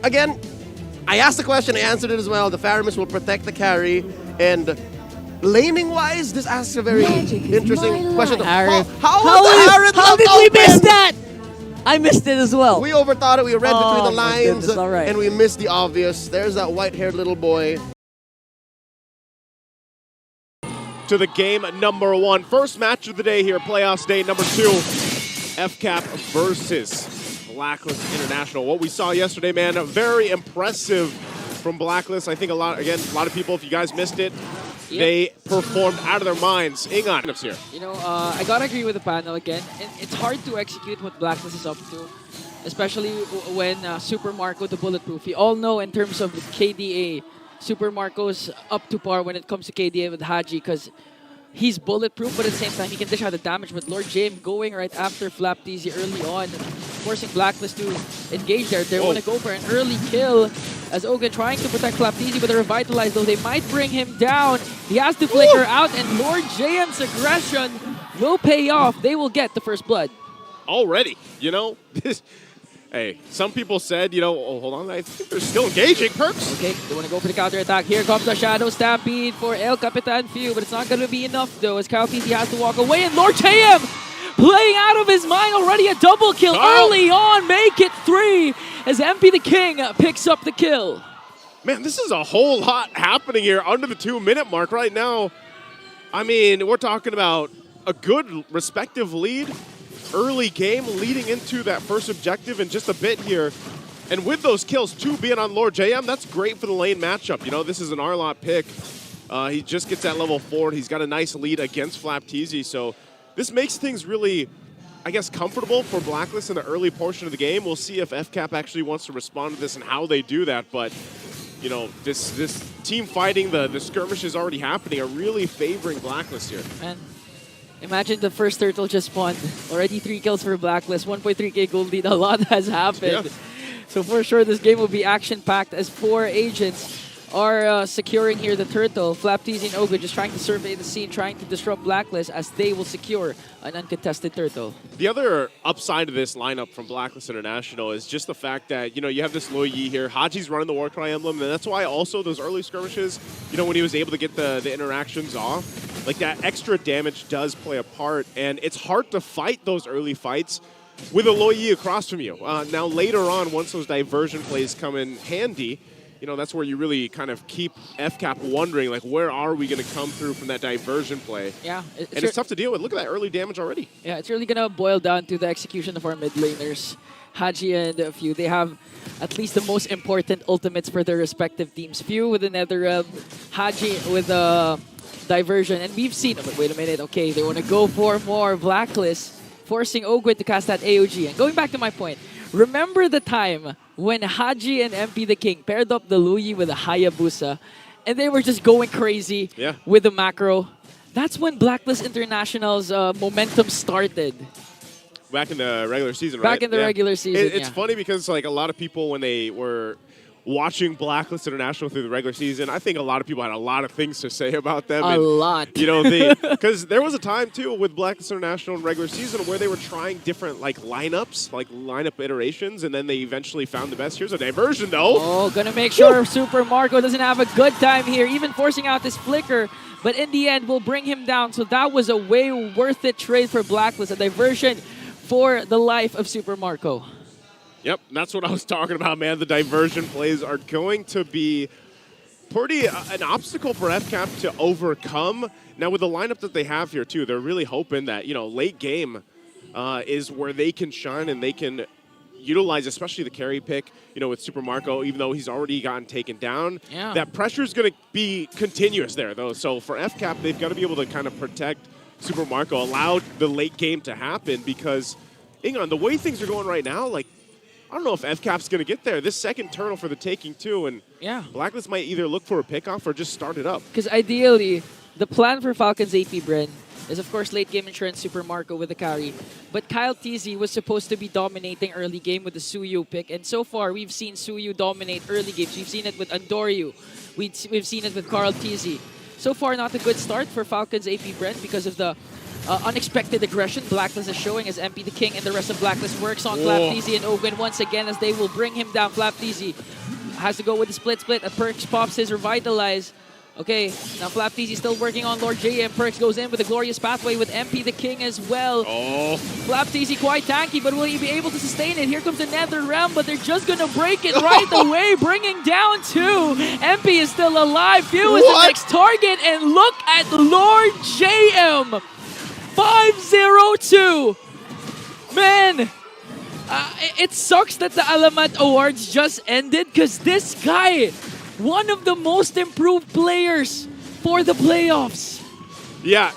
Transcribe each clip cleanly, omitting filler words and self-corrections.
again, I asked the question, I answered it as well. The Faramis will protect the carry, and laning-wise, this asks a very interesting question. How did we miss that? I missed it as well. We overthought it. We read between the lines, goodness, all right. and we missed the obvious. There's that white-haired little boy. To the game number 1. First match of the day here, playoffs day number 2. Fcap versus Blacklist International. What we saw yesterday, man, very impressive from Blacklist. I think a lot of people, if you guys missed it, they performed out of their minds. Ingon here. You know, I gotta agree with the panel again. It's hard to execute what Blacklist is up to, especially when Super Marco the Bulletproof. We all know in terms of KDA, Super Marco's up to par when it comes to KDA with Haji because he's bulletproof, but at the same time he can dish out the damage. But Lord James going right after Flap TZ early on, forcing Blacklist to engage there. They want to go for an early kill as Ogun trying to protect Flap TZ, but they're revitalized though. They might bring him down. He has to flicker out, and Lord JM's aggression will pay off. They will get the first blood. Already, you know, hey, some people said, you know, oh, hold on, I think they're still engaging. Perks. Okay, they want to go for the counter attack. Here comes the Shadow Stampede for El Capitan Few, but it's not going to be enough though, as Kyle TZ has to walk away, and Lord JM playing out of his mind already. A double kill early on, make it 3 as MP the King picks up the kill. Man, this is a whole lot happening here under the 2-minute mark right now. I mean, we're talking about a good respective lead. Early game leading into that first objective in just a bit here. And with those kills, 2 being on Lord JM, that's great for the lane matchup. You know, this is an R-Lot pick. He just gets that level 4. He's got a nice lead against Flap TZ. So this makes things really, I guess, comfortable for Blacklist in the early portion of the game. We'll see if Fcap actually wants to respond to this and how they do that. But, you know, this team fighting, the skirmishes already happening are really favoring Blacklist here. Man. Imagine the first turtle just spawned. Already 3 kills for Blacklist, 1.3k gold lead. A lot has happened. Yeah. So for sure, this game will be action-packed as 4 agents are securing here the turtle. Flap TZ and Ogun just trying to survey the scene, trying to disrupt Blacklist as they will secure an uncontested turtle. The other upside of this lineup from Blacklist International is just the fact that, you know, you have this Lo Yi here. Haji's running the Warcry emblem, and that's why also those early skirmishes, you know, when he was able to get the interactions off, like that extra damage does play a part, and it's hard to fight those early fights with a Lo Yi across from you. Now later on, once those diversion plays come in handy, you know, that's where you really kind of keep Fcap wondering, like, where are we going to come through from that diversion play? Yeah. It's tough to deal with. Look at that early damage already. Yeah, it's really going to boil down to the execution of our mid laners. Haji and Few, they have at least the most important ultimates for their respective teams. Few with the Netherrealm, Haji with the diversion. And we've seen, oh, wait a minute, okay, they want to go for more Blacklist, forcing Ogwid to cast that AOG. And going back to my point, remember the time when Haji and MP the King paired up the Lo Yi with a Hayabusa, and they were just going crazy with the macro. That's when Blacklist International's momentum started. Back in the regular season, right? Back in the regular season, It's funny because, like, a lot of people, when they were watching Blacklist International through the regular season, I think a lot of people had a lot of things to say about them. A lot. You know, because there was a time, too, with Blacklist International in regular season where they were trying different, like, lineups, like lineup iterations, and then they eventually found the best. Here's a diversion, though. Oh, gonna make sure Super Marco doesn't have a good time here, even forcing out this flicker. But in the end, will bring him down. So that was a way worth it trade for Blacklist, a diversion for the life of Super Marco. Yep, that's what I was talking about, man. The diversion plays are going to be pretty an obstacle for Fcap to overcome. Now, with the lineup that they have here, too, they're really hoping that, you know, late game is where they can shine and they can utilize, especially the carry pick, you know, with Super Marco, even though he's already gotten taken down. Yeah. That pressure is going to be continuous there, though. So for Fcap, they've got to be able to kind of protect Super Marco, allow the late game to happen because, Ingon, the way things are going right now, like, I don't know if Fcap's going to get there. This second turtle for the taking, too, and Blacklist might either look for a pickoff or just start it up. Because ideally, the plan for Falcons AP Bren is, of course, late game insurance Super Marco with the carry. But Kyle TZ was supposed to be dominating early game with the Suyu pick. And so far, we've seen Suyu dominate early games. We've seen it with Andoryu. We've seen it with Carl TZ. So far, not a good start for Falcons AP Bren because of the unexpected aggression Blacklist is showing as MP the King and the rest of Blacklist works on Flapteezy and Ogwin once again as they will bring him down. Flapteezy has to go with the split. And Perks pops his Revitalize. Okay, now Flapteezy still working on Lord JM. Perks goes in with a glorious pathway with MP the King as well. Oh. Flapteezy quite tanky, but will he be able to sustain it? Here comes the Nether Realm, but they're just gonna break it right away, bringing down 2. MP is still alive. Few is the next target, and look at Lord JM. 5-0-2. Man, it sucks that the Alamat Awards just ended because this guy, one of the most improved players for the playoffs. Yeah,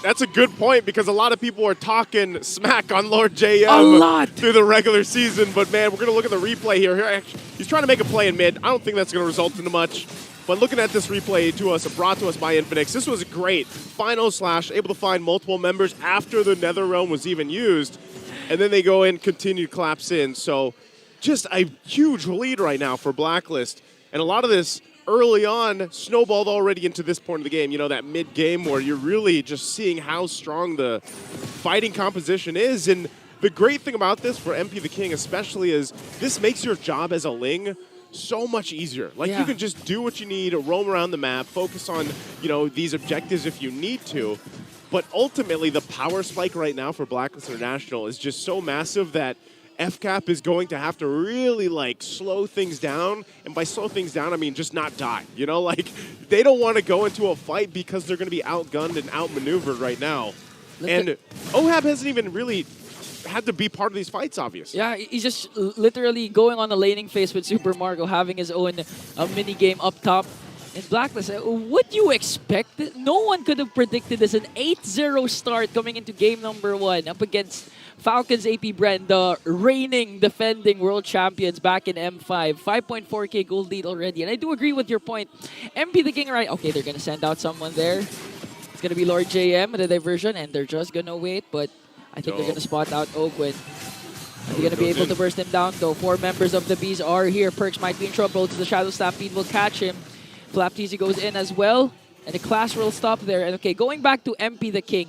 that's a good point because a lot of people are talking smack on Lord JM A lot. through the regular season. But man, we're going to look at the replay here. He's trying to make a play in mid. I don't think that's going to result into much. But looking at this replay brought to us by Infinix, this was great. Final slash, able to find multiple members after the Nether Realm was even used. And then they go in, continue collapse in. So just a huge lead right now for Blacklist. And a lot of this early on snowballed already into this point of the game. You know, that mid-game where you're really just seeing how strong the fighting composition is. And the great thing about this for MP the King especially is this makes your job as a Ling so much easier. Like, you can just do what you need, roam around the map, focus on, you know, these objectives if you need to. But ultimately, the power spike right now for Blacklist International is just so massive that Fcap is going to have to really, like, slow things down. And by slow things down, I mean just not die. You know, like, they don't want to go into a fight because they're going to be outgunned and outmaneuvered right now. And Ohab hasn't even really had to be part of these fights, obviously. Yeah, he's just literally going on a laning phase with Super Marco, having his own mini game up top. In Blacklist, what you expect? No one could have predicted this. An 8-0 start coming into game number 1 up against Falcons AP Bren, the reigning defending world champions back in M5. 5.4k gold lead already. And I do agree with your point. MP the King, right? Okay, they're going to send out someone there. It's going to be Lord JM, the diversion, and they're just going to wait. But I think they're going to spot out Ogwin. Are they going to be able to burst him down, though? 4 members of the Bees are here. Perks might be in trouble. The Shadow Stampede will catch him. Flapteezy goes in as well. And the class will stop there. And okay, going back to MP the King.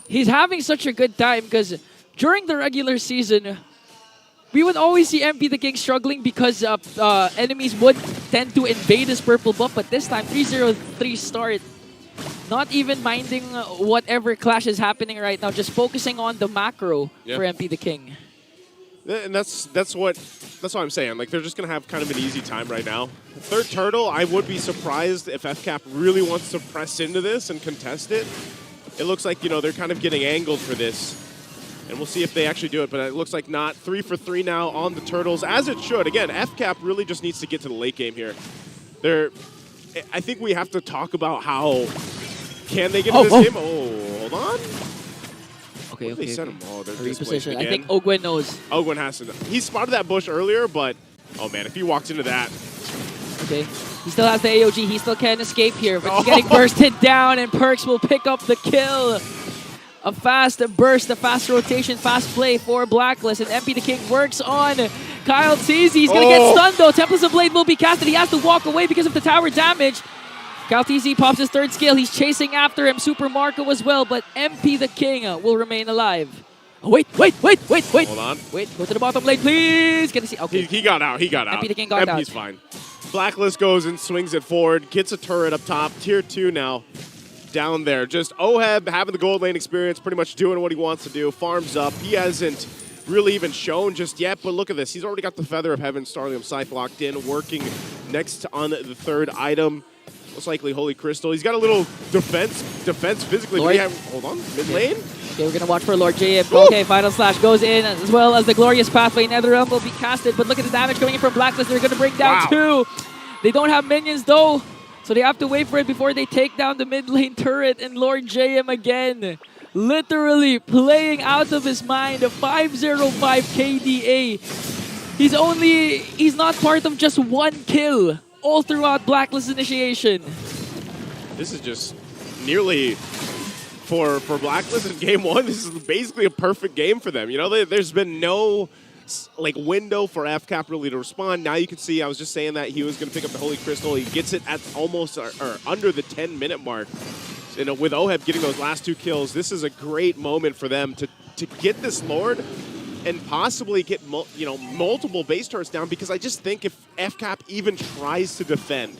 He's having such a good time because during the regular season, we would always see MP the King struggling because enemies would tend to invade his purple buff. But this time, 3-0-3 start. Not even minding whatever clash is happening right now, just focusing on the macro for MP the King. And that's what I'm saying. Like, they're just gonna have kind of an easy time right now. Third turtle, I would be surprised if Fcap really wants to press into this and contest it. It looks like, you know, they're kind of getting angled for this. And we'll see if they actually do it, but it looks like not. 3 for 3 now on the turtles, as it should. Again, Fcap really just needs to get to the late game here. I think we have to talk about how can they get to this game? Oh, hold on. Okay, They sent him. Oh, they're displaced again. I think Ogwin knows. Ogwin has to know. He spotted that bush earlier, but oh man, if he walks into that. Okay, he still has the AOG. He still can't escape here, but he's getting bursted down, and Perks will pick up the kill. A fast burst, a fast rotation, fast play for Blacklist, and MP the King works on Kyle Teasy. He's going to get stunned though. Templates of Blade will be casted. He has to walk away because of the tower damage. Kyle Teasy pops his 3rd skill. He's chasing after him. Super Marco as well, but MP the King will remain alive. Oh, wait. Hold on. Wait, go to the bottom lane, please. Can you see? Okay. He got out. MP the King got out. MP's fine. Blacklist goes and swings it forward, gets a turret up top. Tier 2 now. Down there. Just Oheb having the gold lane experience, pretty much doing what he wants to do. Farms up. He hasn't really even shown just yet, but look at this. He's already got the Feather of Heaven, Starlium Scythe locked in, working next on the 3rd item. Most likely Holy Crystal. He's got a little defense physically. Hold on. Mid lane? Okay, we're going to watch for Lord JM. Okay, Final Slash goes in, as well as the Glorious Pathway. Netherrealm will be casted, but look at the damage coming in from Blacklist. They're going to bring down 2. They don't have minions, though. So they have to wait for it before they take down the mid lane turret, and Lord JM again, literally playing out of his mind. A 505 KDA. He's not part of just 1 kill all throughout Blacklist initiation. This is just nearly for Blacklist in game 1. This is basically a perfect game for them. You know, there's been no like window for Fcap really to respond. Now you can see, I was just saying that he was going to pick up the Holy Crystal. He gets it at almost or under the 10-minute mark. And with Oheb getting those last 2 kills, this is a great moment for them to get this Lord and possibly get multiple base turrets down, because I just think if Fcap even tries to defend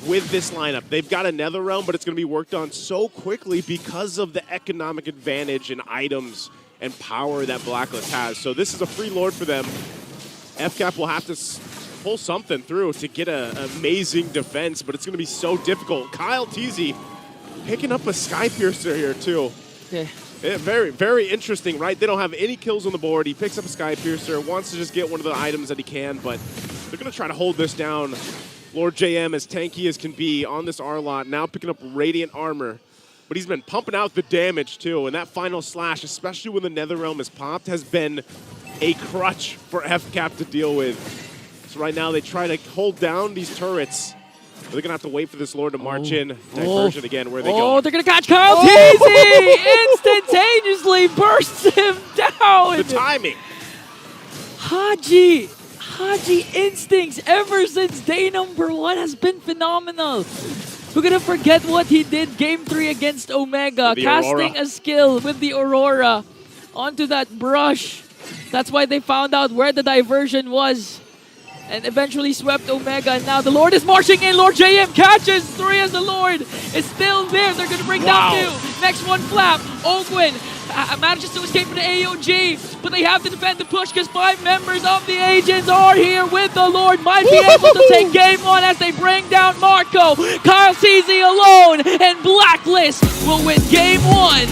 with this lineup, they've got a Nether Realm, but it's going to be worked on so quickly because of the economic advantage and items and power that Blacklist has. So this is a free Lord for them. Fcap will have to pull something through to get an amazing defense, but it's going to be so difficult. Kyle Teasy picking up a Sky Piercer here too. Okay. Yeah, very, very interesting, right? They don't have any kills on the board. He picks up a Sky Piercer, wants to just get one of the items that he can, but they're going to try to hold this down. Lord JM, as tanky as can be on this R-Lot, now picking up Radiant Armor. But he's been pumping out the damage, too. And that final slash, especially when the Nether Realm is popped, has been a crutch for Fcap to deal with. So right now, they try to hold down these turrets. But they're going to have to wait for this Lord to march in. Diversion again, where they go. Oh, they're going to catch Kyle Teasy! Instantaneously bursts him down! The timing. Haji instincts ever since day number 1 has been phenomenal. We're gonna forget what he did game 3 against Omega, casting Aurora. a skill with the Aurora onto that brush. That's why they found out where the diversion was and eventually swept Omega. And now the Lord is marching in. Lord JM catches 3 as the Lord is still there. They're gonna bring down 2. Next one, Flap. Ogwin manages to escape from the AOG, but they have to defend the push because 5 members of the agents are here with the Lord. Might be able to take game 1 as they bring down Marco. Kyle Teasy alone, and Blacklist will win game 1.